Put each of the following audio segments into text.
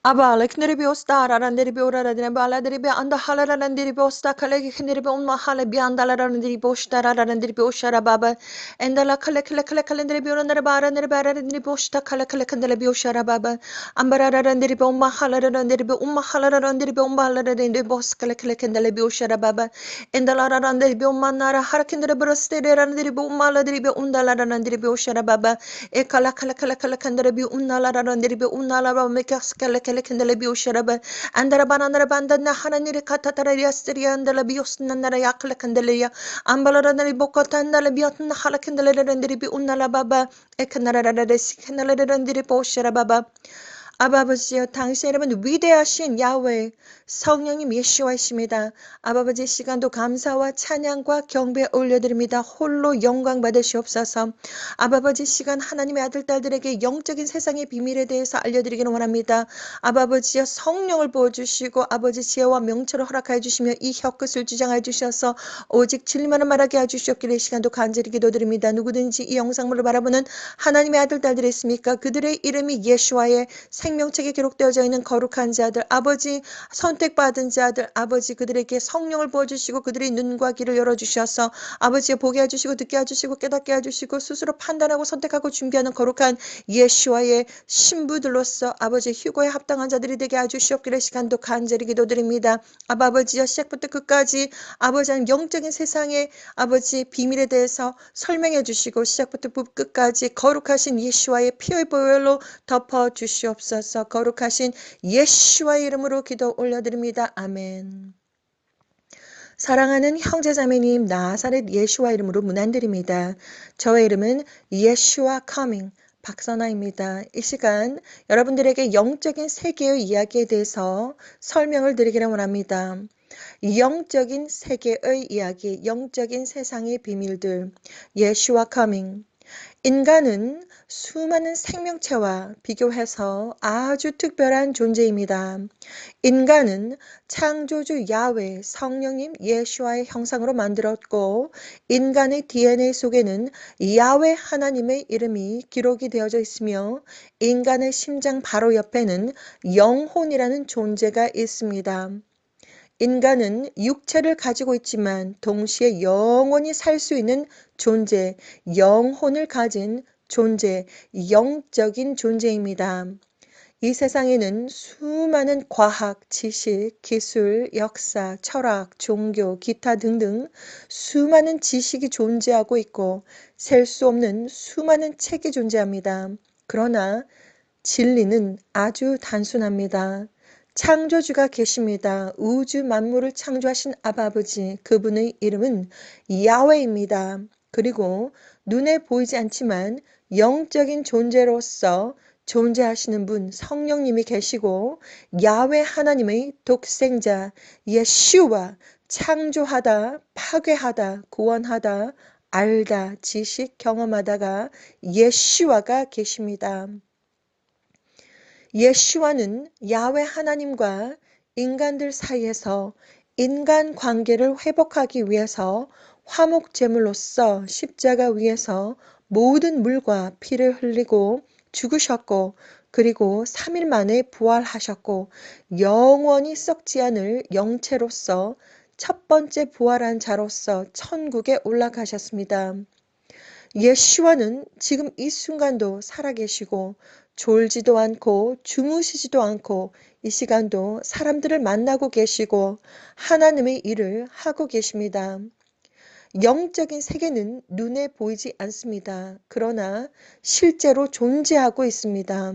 Aba lekneribi osta raranderibi oraradine baladeribi anda halaranderibi osta kalekneribi umma hala bi andalaranderibi osta raranderibi oshara baba endala kalekenderibi oranere baraneribi aranderibi osta kalekenderibi oshara baba ambararanderibi umma halaranderibi umma halaranderibi osta kalekenderibi oshara baba endalaranderibi umma nara harakenderibi brostere randeribi umma halaranderibi undalaranderibi oshara baba kalekenderibi unnalaranderibi unnalaba mekaskale kendele biosharaba andara banandara bandana hananiri katatara stri andala biosnandara yakla kendeleya ambalara nari bokotandala biotna hala kendele rendiri bi unnala baba eknara resi kendele rendiri boshara baba 아버지여 당신 여러분 위대하신 야훼 성령님 예수와이십니다. 아버지 시간도 감사와 찬양과 경배 올려드립니다. 홀로 영광 받으시옵소서. 아버지 시간 하나님의 아들 딸들에게 영적인 세상의 비밀에 대해서 알려드리기를 원합니다. 아버지여 성령을 부어주시고 아버지 지혜와 명철을 허락하여 주시며 이 혀끝을 주장하여 주셔서 오직 진리만을 말하게 해주시옵기를 이 시간도 간절히 기도드립니다. 누구든지 이 영상물을 바라보는 하나님의 아들 딸들이 있습니까? 그들의 이름이 예수와의 생명책에 기록되어져 있는 거룩한 자들, 아버지 선택받은 자들, 아버지 그들에게 성령을 부어주시고 그들의 눈과 귀를 열어주셔서 아버지의 보게 해주시고 듣게 해주시고 깨닫게 해주시고 스스로 판단하고 선택하고 준비하는 거룩한 예수와의 신부들로서 아버지 휴거에 합당한 자들이 되게 해주시옵기를 시간도 간절히 기도드립니다. 아버지여 시작부터 끝까지 아버지는 영적인 세상의 아버지 비밀에 대해서 설명해 주시고 시작부터 끝까지 거룩하신 예수와의 피의 보혈로 덮어 주시옵소서. 거룩하신 예수와의 이름으로 기도 올려드립니다. 아멘. 사랑하는 형제자매님 나사렛 예수와 이름으로 문안드립니다. 저의 이름은 예수와 커밍 박선아입니다. 이 시간 여러분들에게 영적인 세계의 이야기에 대해서 설명을 드리기를 원합니다. 영적인 세계의 이야기, 영적인 세상의 비밀들, 예수와 커밍. 인간은 수많은 생명체와 비교해서 아주 특별한 존재입니다. 인간은 창조주 야훼 성령님 예수와의 형상으로 만들었고 인간의 DNA 속에는 야훼 하나님의 이름이 기록이 되어져 있으며 인간의 심장 바로 옆에는 영혼이라는 존재가 있습니다. 인간은 육체를 가지고 있지만 동시에 영원히 살 수 있는 존재, 영혼을 가진 존재, 영적인 존재입니다. 이 세상에는 수많은 과학, 지식, 기술, 역사, 철학, 종교, 기타 등등 수많은 지식이 존재하고 있고 셀 수 없는 수많은 책이 존재합니다. 그러나 진리는 아주 단순합니다. 창조주가 계십니다. 우주 만물을 창조하신 아버지, 그분의 이름은 야훼입니다. 그리고 눈에 보이지 않지만 영적인 존재로서 존재하시는 분 성령님이 계시고 야훼 하나님의 독생자 예수와 창조하다, 파괴하다, 구원하다, 알다, 지식, 경험하다가 예수와가 계십니다. 예수와는 야훼 하나님과 인간들 사이에서 인간 관계를 회복하기 위해서 화목 제물로서 십자가 위에서 모든 물과 피를 흘리고 죽으셨고 그리고 3일 만에 부활하셨고 영원히 썩지 않을 영체로서 첫 번째 부활한 자로서 천국에 올라가셨습니다. 예수와는 지금 이 순간도 살아계시고 졸지도 않고 주무시지도 않고 이 시간도 사람들을 만나고 계시고 하나님의 일을 하고 계십니다. 영적인 세계는 눈에 보이지 않습니다. 그러나 실제로 존재하고 있습니다.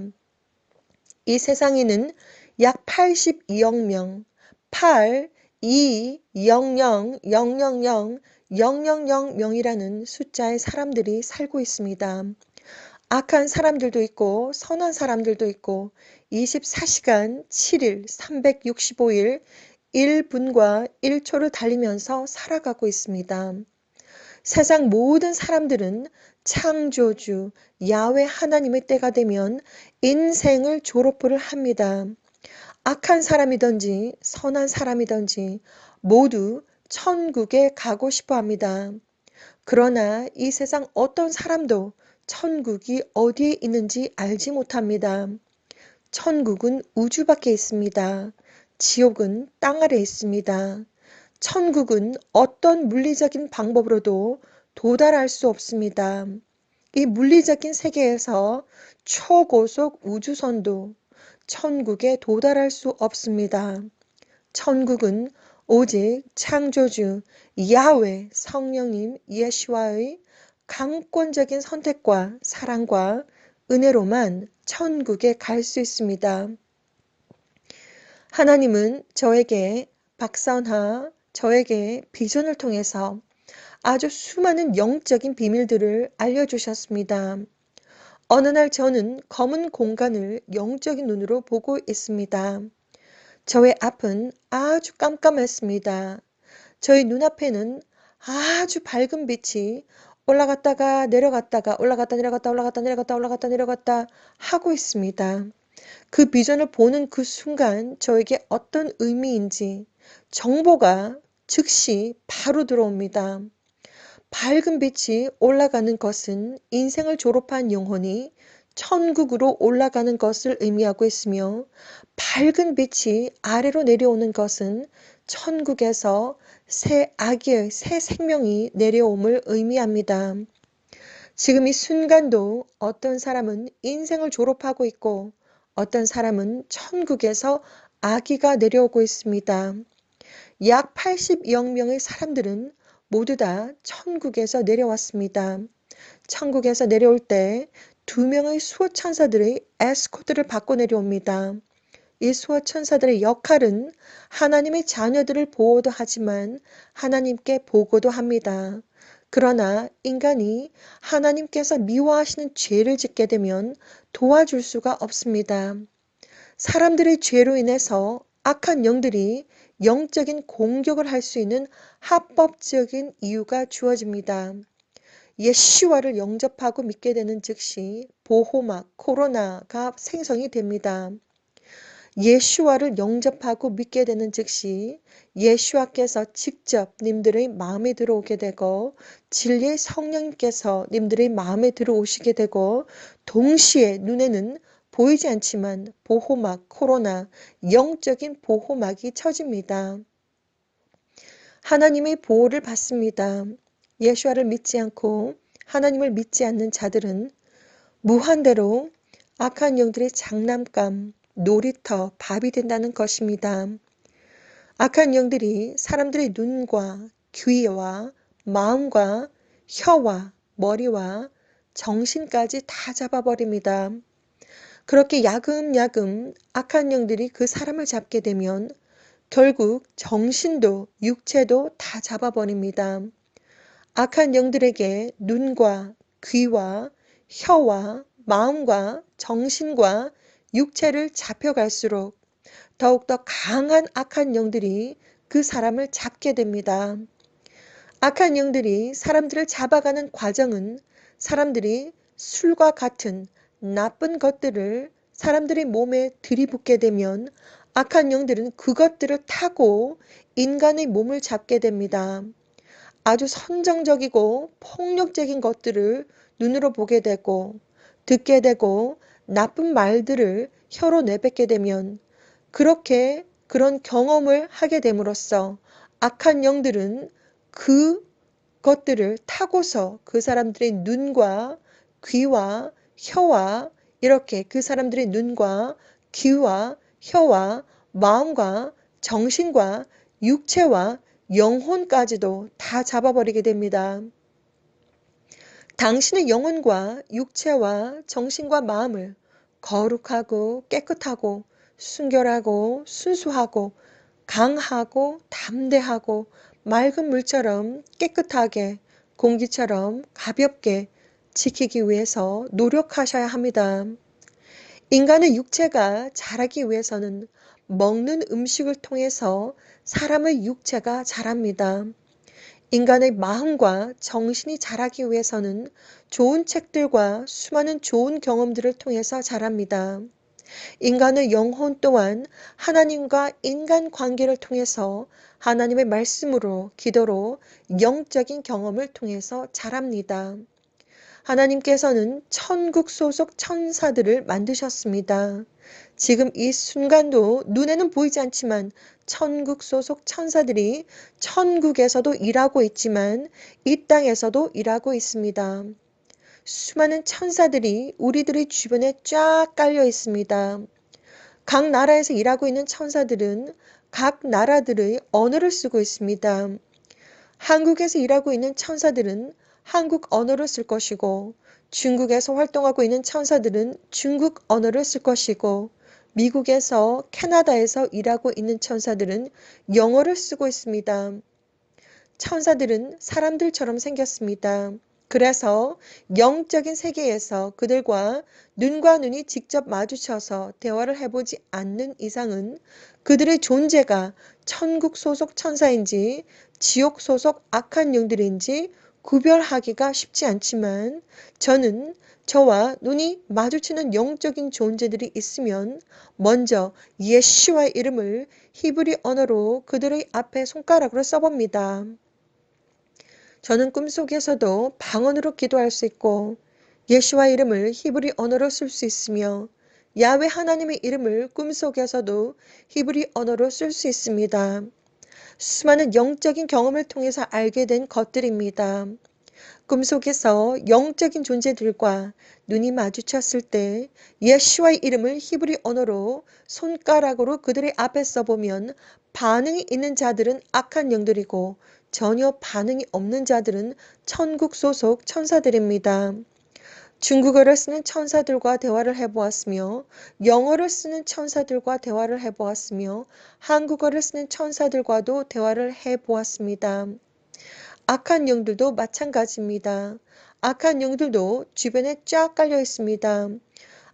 이 세상에는 약 82억 명, 8, 2, 00, 000, 000명이라는 숫자의 사람들이 살고 있습니다. 악한 사람들도 있고 선한 사람들도 있고 24시간 7일 365일 1분과 1초를 달리면서 살아가고 있습니다. 세상 모든 사람들은 창조주 야훼 하나님의 때가 되면 인생을 졸업을 합니다. 악한 사람이든지 선한 사람이든지 모두 천국에 가고 싶어 합니다. 그러나 이 세상 어떤 사람도 천국이 어디에 있는지 알지 못합니다. 천국은 우주 밖에 있습니다. 지옥은 땅 아래 있습니다. 천국은 어떤 물리적인 방법으로도 도달할 수 없습니다. 이 물리적인 세계에서 초고속 우주선도 천국에 도달할 수 없습니다. 천국은 오직 창조주 야훼 성령님 예수와의 강권적인 선택과 사랑과 은혜로만 천국에 갈 수 있습니다. 하나님은 저에게 박선하 저에게 비전을 통해서 아주 수많은 영적인 비밀들을 알려주셨습니다. 어느 날 저는 검은 공간을 영적인 눈으로 보고 있습니다. 저의 앞은 아주 깜깜했습니다. 저희 눈앞에는 아주 밝은 빛이 올라갔다가 내려갔다가 올라갔다 내려갔다 올라갔다 내려갔다 올라갔다 내려갔다 하고 있습니다. 그 비전을 보는 그 순간 저에게 어떤 의미인지 정보가 즉시 바로 들어옵니다. 밝은 빛이 올라가는 것은 인생을 졸업한 영혼이 천국으로 올라가는 것을 의미하고 있으며 밝은 빛이 아래로 내려오는 것은 천국에서 새 아기의 새 생명이 내려옴을 의미합니다. 지금 이 순간도 어떤 사람은 인생을 졸업하고 있고 어떤 사람은 천국에서 아기가 내려오고 있습니다. 약 80여 명의 사람들은 모두 다 천국에서 내려왔습니다. 천국에서 내려올 때 2명의 수호천사들의 에스코트를 받고 내려옵니다. 이 수호천사들의 역할은 하나님의 자녀들을 보호도 하지만 하나님께 보고도 합니다. 그러나 인간이 하나님께서 미워하시는 죄를 짓게 되면 도와줄 수가 없습니다. 사람들의 죄로 인해서 악한 영들이 영적인 공격을 할 수 있는 합법적인 이유가 주어집니다. 예수와를 영접하고 믿게 되는 즉시 보호막 코로나가 생성이 됩니다. 예수와를 영접하고 믿게 되는 즉시 예수와께서 직접 님들의 마음에 들어오게 되고 진리의 성령님께서 님들의 마음에 들어오시게 되고 동시에 눈에는 보이지 않지만 보호막 코로나 영적인 보호막이 쳐집니다. 하나님의 보호를 받습니다. 예수와를 믿지 않고 하나님을 믿지 않는 자들은 무한대로 악한 영들의 장난감, 놀이터, 밥이 된다는 것입니다. 악한 영들이 사람들의 눈과 귀와 마음과 혀와 머리와 정신까지 다 잡아버립니다. 그렇게 야금야금 악한 영들이 그 사람을 잡게 되면 결국 정신도 육체도 다 잡아버립니다. 악한 영들에게 눈과 귀와 혀와 마음과 정신과 육체를 잡혀갈수록 더욱더 강한 악한 영들이 그 사람을 잡게 됩니다. 악한 영들이 사람들을 잡아가는 과정은 사람들이 술과 같은 나쁜 것들을 사람들의 몸에 들이붓게 되면 악한 영들은 그것들을 타고 인간의 몸을 잡게 됩니다. 아주 선정적이고 폭력적인 것들을 눈으로 보게 되고 듣게 되고 나쁜 말들을 혀로 내뱉게 되면 그렇게 그런 경험을 하게 됨으로써 악한 영들은 그것들을 타고서 그 사람들의 눈과 귀와 혀와 이렇게 그 사람들의 눈과 귀와 혀와 마음과 정신과 육체와 영혼까지도 다 잡아버리게 됩니다. 당신의 영혼과 육체와 정신과 마음을 거룩하고 깨끗하고 순결하고 순수하고 강하고 담대하고 맑은 물처럼 깨끗하게 공기처럼 가볍게 지키기 위해서 노력하셔야 합니다. 인간의 육체가 자라기 위해서는 먹는 음식을 통해서 사람의 육체가 자랍니다. 인간의 마음과 정신이 자라기 위해서는 좋은 책들과 수많은 좋은 경험들을 통해서 자랍니다. 인간의 영혼 또한 하나님과 인간 관계를 통해서 하나님의 말씀으로 기도로 영적인 경험을 통해서 자랍니다. 하나님께서는 천국 소속 천사들을 만드셨습니다. 지금 이 순간도 눈에는 보이지 않지만 천국 소속 천사들이 천국에서도 일하고 있지만 이 땅에서도 일하고 있습니다. 수많은 천사들이 우리들의 주변에 쫙 깔려 있습니다. 각 나라에서 일하고 있는 천사들은 각 나라들의 언어를 쓰고 있습니다. 한국에서 일하고 있는 천사들은 한국 언어를 쓸 것이고, 중국에서 활동하고 있는 천사들은 중국 언어를 쓸 것이고, 미국에서 캐나다에서 일하고 있는 천사들은 영어를 쓰고 있습니다. 천사들은 사람들처럼 생겼습니다. 그래서 영적인 세계에서 그들과 눈과 눈이 직접 마주쳐서 대화를 해보지 않는 이상은 그들의 존재가 천국 소속 천사인지 지옥 소속 악한 영들인지 구별하기가 쉽지 않지만, 저는 저와 눈이 마주치는 영적인 존재들이 있으면 먼저 예수와의 이름을 히브리 언어로 그들의 앞에 손가락으로 써봅니다. 저는 꿈속에서도 방언으로 기도할 수 있고, 예수와 이름을 히브리 언어로 쓸 수 있으며, 야훼 하나님의 이름을 꿈속에서도 히브리 언어로 쓸 수 있습니다. 수많은 영적인 경험을 통해서 알게 된 것들입니다. 꿈속에서 영적인 존재들과 눈이 마주쳤을 때 예수와의 이름을 히브리 언어로 손가락으로 그들의 앞에 써보면 반응이 있는 자들은 악한 영들이고 전혀 반응이 없는 자들은 천국 소속 천사들입니다. 중국어를 쓰는 천사들과 대화를 해보았으며, 영어를 쓰는 천사들과 대화를 해보았으며, 한국어를 쓰는 천사들과도 대화를 해보았습니다. 악한 영들도 마찬가지입니다. 악한 영들도 주변에 쫙 깔려 있습니다.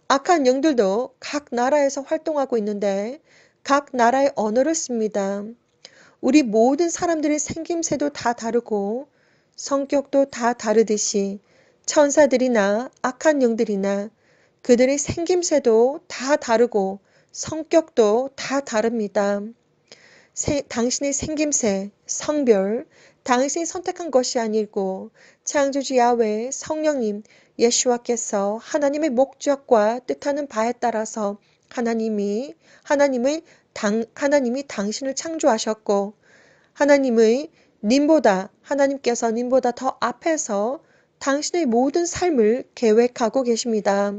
악한 영들도 각 나라에서 활동하고 있는데 각 나라의 언어를 씁니다. 우리 모든 사람들의 생김새도 다 다르고 성격도 다 다르듯이 천사들이나 악한 영들이나 그들의 생김새도 다 다르고 성격도 다 다릅니다. 당신의 생김새, 성별, 당신이 선택한 것이 아니고 창조주 야훼 성령님 예수와께서 하나님의 목적과 뜻하는 바에 따라서 하나님이 당신을 창조하셨고, 하나님께서 님보다 더 앞에서 당신의 모든 삶을 계획하고 계십니다.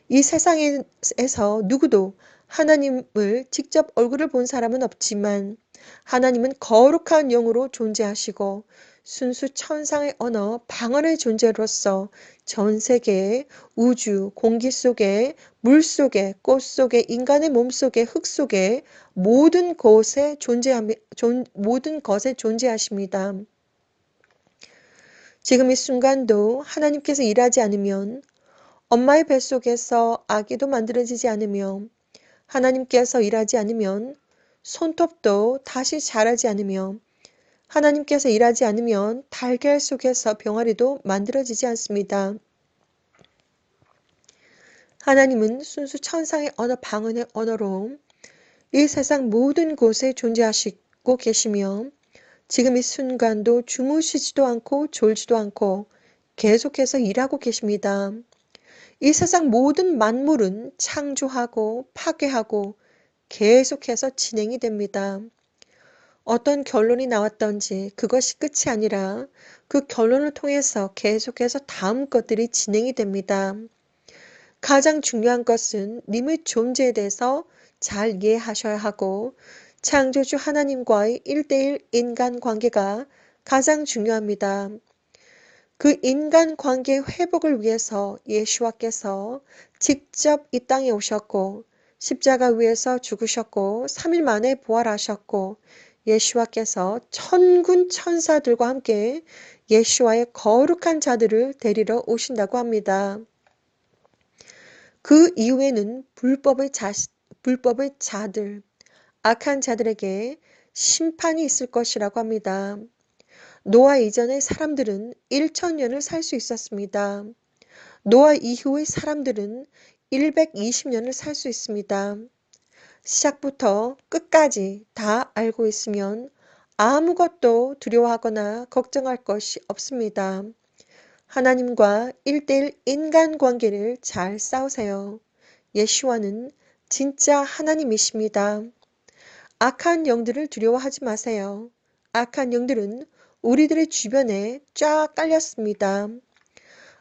이 세상에서 누구도 하나님을 직접 얼굴을 본 사람은 없지만 하나님은 거룩한 영으로 존재하시고 순수 천상의 언어 방언의 존재로서 전 세계의 우주, 공기 속에, 물 속에, 꽃 속에, 인간의 몸 속에, 흙 속에 모든 것에 존재하십니다. 지금 이 순간도 하나님께서 일하지 않으면, 엄마의 뱃속에서 아기도 만들어지지 않으며, 하나님께서 일하지 않으면 손톱도 다시 자라지 않으며, 하나님께서 일하지 않으면 달걀 속에서 병아리도 만들어지지 않습니다. 하나님은 순수 천상의 언어 방언의 언어로 이 세상 모든 곳에 존재하시고 계시며, 지금 이 순간도 주무시지도 않고 졸지도 않고 계속해서 일하고 계십니다. 이 세상 모든 만물은 창조하고 파괴하고 계속해서 진행이 됩니다. 어떤 결론이 나왔던지 그것이 끝이 아니라 그 결론을 통해서 계속해서 다음 것들이 진행이 됩니다. 가장 중요한 것은 님의 존재에 대해서 잘 이해하셔야 하고, 창조주 하나님과의 1:1 인간 관계가 가장 중요합니다. 그 인간 관계의 회복을 위해서 예수와께서 직접 이 땅에 오셨고 십자가 위에서 죽으셨고 3일 만에 부활하셨고, 예수와께서 천군 천사들과 함께 예수와의 거룩한 자들을 데리러 오신다고 합니다. 그 이후에는 불법의 자들, 악한 자들에게 심판이 있을 것이라고 합니다. 노아 이전의 사람들은 1000년을 살 수 있었습니다. 노아 이후의 사람들은 120년을 살 수 있습니다. 시작부터 끝까지 다 알고 있으면 아무것도 두려워하거나 걱정할 것이 없습니다. 하나님과 1대1 인간관계를 잘 싸우세요. 예슈아는 진짜 하나님이십니다. 악한 영들을 두려워하지 마세요. 악한 영들은 우리들의 주변에 쫙 깔렸습니다.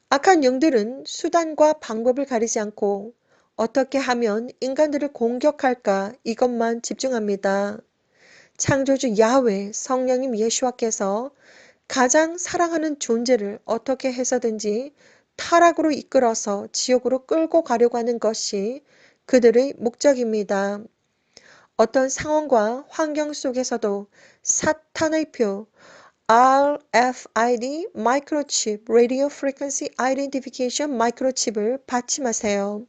악한 영들은 수단과 방법을 가리지 않고 어떻게 하면 인간들을 공격할까 이것만 집중합니다. 창조주 야훼 성령님 예수와께서 가장 사랑하는 존재를 어떻게 해서든지 타락으로 이끌어서 지옥으로 끌고 가려고 하는 것이 그들의 목적입니다. 어떤 상황과 환경 속에서도 사탄의 표 RFID 마이크로칩 Radio Frequency Identification 마이크로칩을 받침하세요.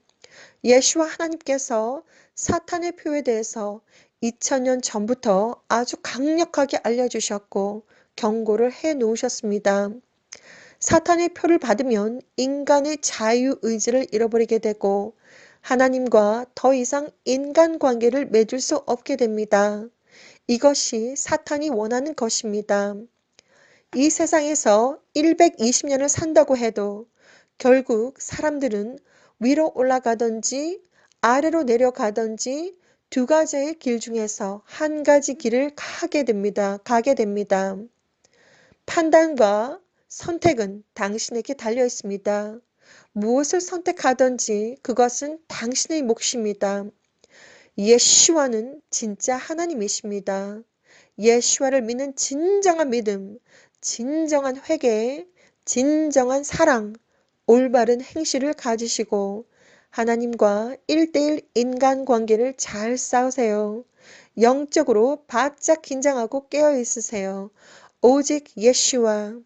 예수와 하나님께서 사탄의 표에 대해서 2000년 전부터 아주 강력하게 알려주셨고 경고를 해 놓으셨습니다. 사탄의 표를 받으면 인간의 자유의지를 잃어버리게 되고 하나님과 더 이상 인간관계를 맺을 수 없게 됩니다. 이것이 사탄이 원하는 것입니다. 이 세상에서 120년을 산다고 해도 결국 사람들은 위로 올라가든지 아래로 내려가든지 두 가지의 길 중에서 한 가지 길을 가게 됩니다. 판단과 선택은 당신에게 달려 있습니다. 무엇을 선택하든지 그것은 당신의 몫입니다. 예슈아는 진짜 하나님이십니다. 예슈아를 믿는 진정한 믿음, 진정한 회개, 진정한 사랑, 올바른 행실을 가지시고 하나님과 1대1 인간관계를 잘 싸우세요. 영적으로 바짝 긴장하고 깨어 있으세요. 오직 예슈아,